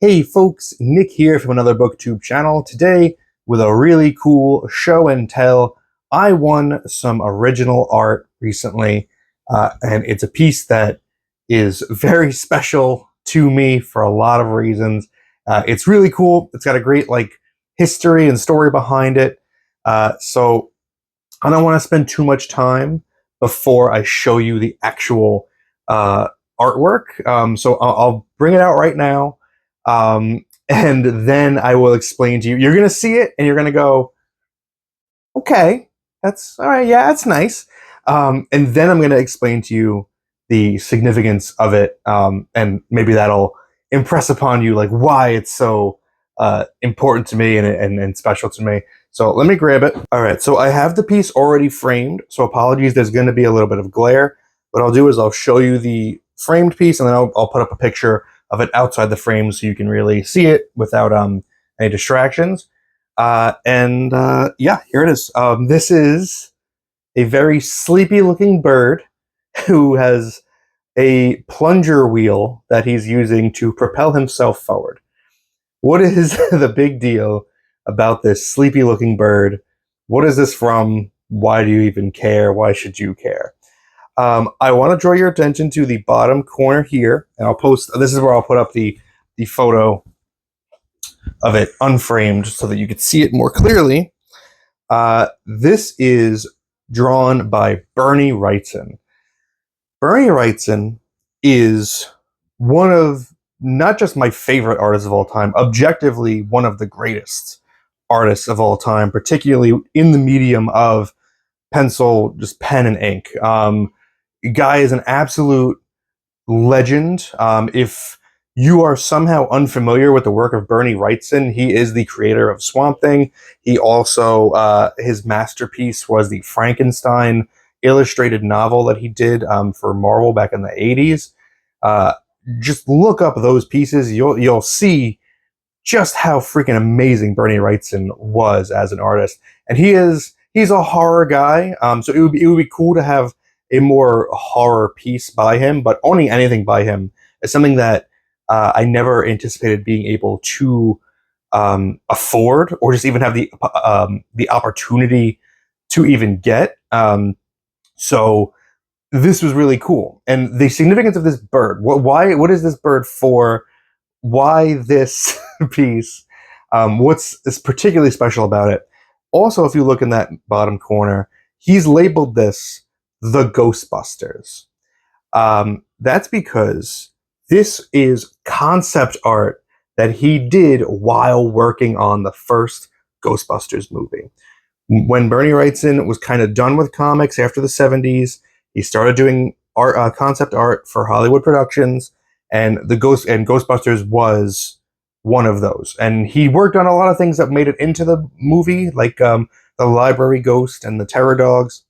Hey folks, Nick here from Another BookTube channel. Today, with a really cool show and tell, I won some original art recently, and it's a piece that is very special to me for a lot of reasons. It's really cool. It's got a great history and story behind it. So I don't want to spend too much time before I show you the actual artwork. So I'll bring it out right now. And then I will explain to you. You're going to see it and you're going to go, okay, that's all right. Yeah, that's nice. And then I'm going to explain to you the significance of it. And maybe that'll impress upon you why it's so important to me and special to me. So let me grab it. All right, so I have the piece already framed. So apologies, there's going to be a little bit of glare. What I'll do is I'll show you the framed piece, and then I'll put up a picture of it outside the frame so you can really see it without any distractions. Yeah, here it is. This is a very sleepy-looking bird who has a plunger wheel that he's using to propel himself forward. What is the big deal about this sleepy-looking bird? What is this from? Why do you even care? Why should you care? I want to draw your attention to the bottom corner here, and I'll post. This is where I'll put up the photo of it unframed so that you can see it more clearly. This is drawn by Bernie Wrightson. Bernie Wrightson is one of not just my favorite artists of all time, objectively one of the greatest artists of all time, particularly in the medium of pencil, just pen and ink. Guy is an absolute legend. If you are somehow unfamiliar with the work of Bernie Wrightson, he is the creator of Swamp Thing. He also, his masterpiece was the Frankenstein illustrated novel that he did for Marvel back in the 80s. Just look up those pieces. You'll see just how freaking amazing Bernie Wrightson was as an artist. And he's a horror guy. So it would be cool to have a more horror piece by him, but owning anything by him is something that I never anticipated being able to afford, or just even have the opportunity to even get. So this was really cool. And the significance of this bird, what is this bird for? Why this piece? What's particularly special about it? Also, if you look in that bottom corner, he's labeled this the Ghostbusters. That's because this is concept art that he did while working on the first Ghostbusters movie. When Bernie Wrightson was kind of done with comics after the 70s, he started doing art, concept art for Hollywood productions, and Ghostbusters was one of those. And he worked on a lot of things that made it into the movie, like the Library Ghost and the Terror Dogs.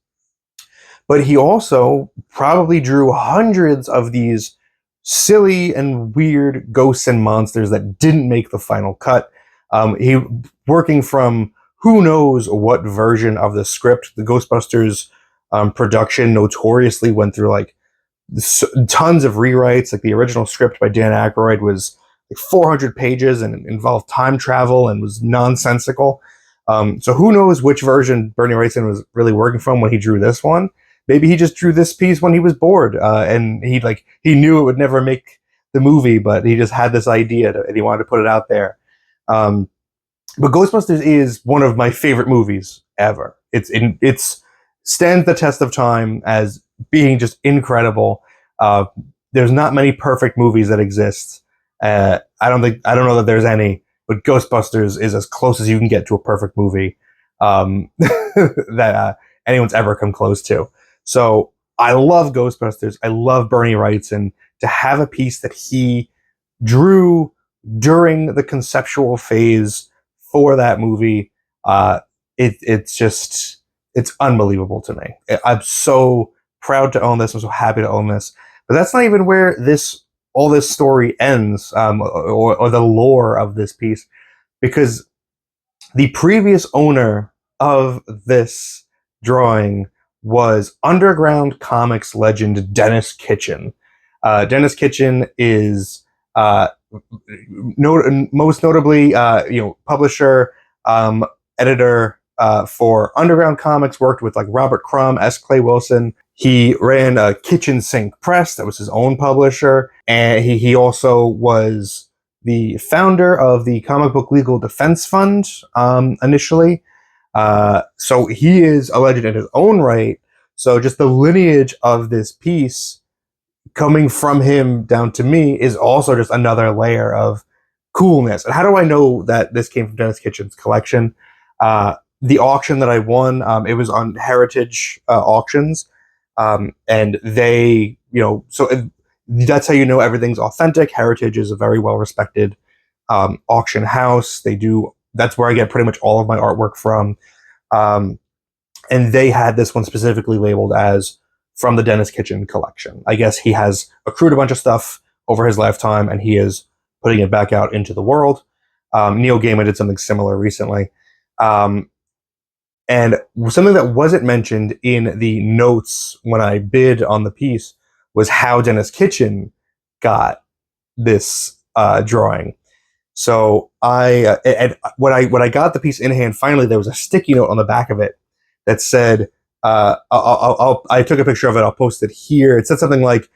But he also probably drew hundreds of these silly and weird ghosts and monsters that didn't make the final cut. He working from who knows what version of the script. The Ghostbusters production notoriously went through tons of rewrites. Like the original script by Dan Aykroyd was 400 pages and involved time travel and was nonsensical. So who knows which version Bernie Wrightson was really working from when he drew this one. Maybe he just drew this piece when he was bored, and he knew it would never make the movie, but he just had this idea and he wanted to put it out there. But Ghostbusters is one of my favorite movies ever. It's stands the test of time as being just incredible. There's not many perfect movies that exist. I don't know that there's any, but Ghostbusters is as close as you can get to a perfect movie that anyone's ever come close to. So I love Ghostbusters. I love Bernie Wrightson. To have a piece that he drew during the conceptual phase for that movie, it's unbeliidable to me. I'm so proud to own this. I'm so happy to own this. But that's not even where all this story ends, or the lore of this piece, because the previous owner of this drawing was underground comics legend Dennis Kitchen. Dennis Kitchen is Most notably, publisher, editor for Underground Comics, worked with like Robert Crumb, S. Clay Wilson. He ran a Kitchen Sink Press that was his own publisher, and he also was the founder of the Comic Book Legal Defense Fund initially. So he is a legend in his own right. So just the lineage of this piece coming from him down to me is also just another layer of coolness. And how do I know that this came from Dennis Kitchen's collection? The auction that I won, it was on Heritage Auctions, and they, that's how you know everything's authentic. Heritage is a very well respected auction house. That's where I get pretty much all of my artwork from. And they had this one specifically labeled as from the Dennis Kitchen collection. I guess he has accrued a bunch of stuff over his lifetime, and he is putting it back out into the world. Neil Gaiman did something similar recently. And something that wasn't mentioned in the notes when I bid on the piece was how Dennis Kitchen got this drawing. So when I got the piece in hand, finally there was a sticky note on the back of it that said, I took a picture of it. I'll post it here. It said something like,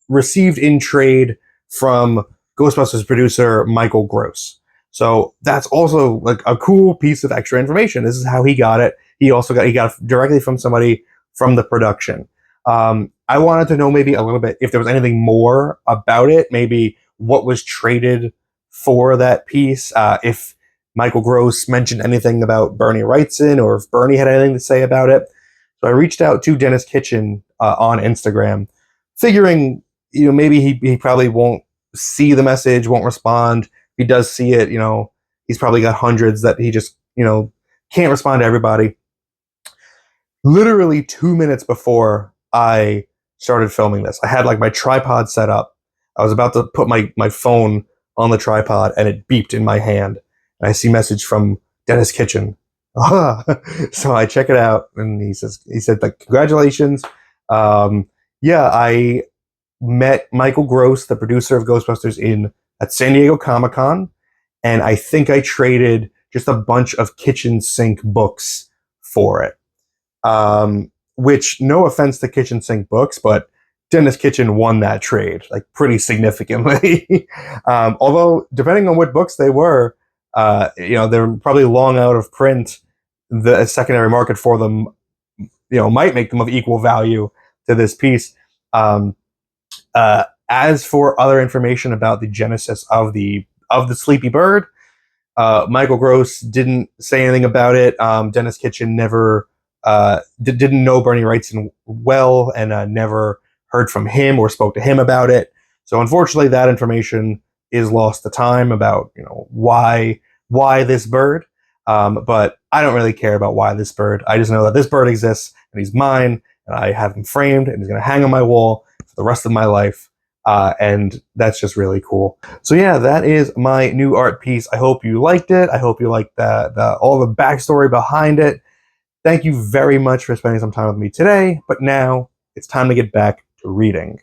received in trade from Ghostbusters producer Michael Gross. So that's also like a cool piece of extra information. This is how he got it. He got it directly from somebody from the production. I wanted to know maybe a little bit if there was anything more about it, maybe what was traded for that piece, if Michael Gross mentioned anything about Bernie Wrightson, or if Bernie had anything to say about it. So I reached out to Dennis Kitchen on Instagram, figuring, maybe he probably won't see the message, won't respond. If he does see it, he's probably got hundreds that he just, can't respond to everybody. Literally 2 minutes before I started filming this, I had like my tripod set up. I was about to put my phone on the tripod, and it beeped in my hand. And I see a message from Dennis Kitchen. So I check it out, and he said like, congratulations. I met Michael Gross, the producer of Ghostbusters, at San Diego Comic-Con, and I think I traded just a bunch of kitchen sink books for it. Which, no offense to kitchen sink books, but Dennis Kitchen won that trade, like, pretty significantly. Although, depending on what books they were, they're probably long out of print. The secondary market for them, might make them of equal value to this piece. As for other information about the genesis of the Sleepy Bird, Michael Gross didn't say anything about it. Dennis Kitchen never didn't know Bernie Wrightson well, and never heard from him or spoke to him about it. So unfortunately, that information is lost to time about why this bird. But I don't really care about why this bird. I just know that this bird exists, and he's mine, and I have him framed, and he's going to hang on my wall for the rest of my life. And that's just really cool. So yeah, that is my new art piece. I hope you liked it. I hope you liked all the backstory behind it. Thank you very much for spending some time with me today. But now it's time to get back to reading.